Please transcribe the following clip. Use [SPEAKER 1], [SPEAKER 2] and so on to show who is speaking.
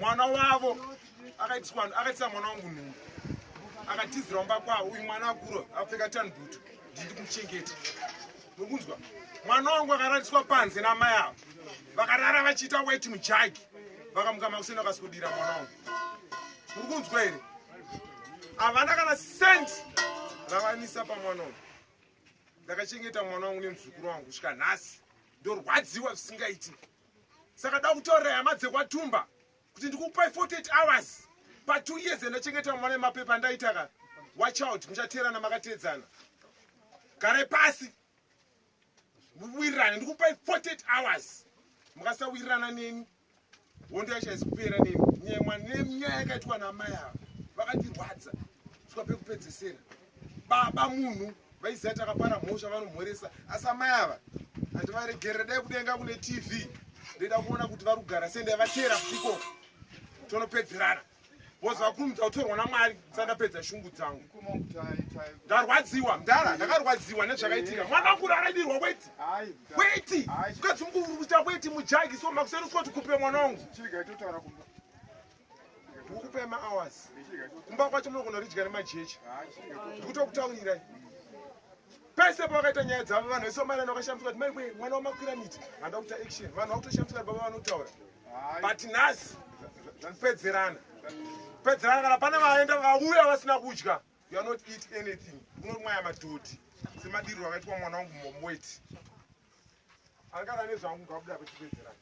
[SPEAKER 1] Mwana wavo akaitisa mwana wangu nhu akatizira mba kwavo uyu mwana akura apfeka tanbutu ndiri kumuchengeta mukunzwa mwana wangu akaratiswa panze namai avo vakarara vachiita weti mujagi vakamuka makuseni vakasvodira mwana wangu mukunzwa here havana kana sendi ravanisa pamwana wangu ndakachengeta mwana wangu nemuzukuru wangu kusvika nhasi ndorwadziwa zvisingaiti saka da kutaurira hama dzekwatumba kuti ndikupai 48 hours pa 2 years ndachengeta mwana wemapepa ndaitaka wachild muchateerana makatedzana gare pasi muwirirane ndikupai 48 hours mukasawirirana neni hondo yachaisi kupera neni nenyaya yakaitwa namai ava vakandirwadza kusvika pekupedzesera baba munhu vaiziva takapara mhosva vanomhoresa asi amai ava handivaregerera dai kudenga kune tv ndoida kuona kuti vari kugara sei ndaivateera kusiko tonopedzerana bozi vakurumidza kutorwa namwari sandapedza shungu dzangu ndarwadziwa mdara ndakarwadziwa nezvakaitika mwana wangu akadirwa weti ukadzunguruta weti mujagi so makuseniswa kuti kupe mwana wangu ndikukupai mahours kumba kwacho munogona ridya nemajechi ndikutokutaurirai pese pavakaita nyaya dzavo vanhu vese vamarana vakashambuka kuti maiwe mwana wamakwira miti handa kuita action vanhu vakutoshambuka baba vanotaura but nhasi pedzerana kana pane vaenda vauya vasina kudya you are not eat anything unomwaya madhoti semadiriro akaitwa mwana wangu momweti angara nezvangu ngabuda pachipedzerana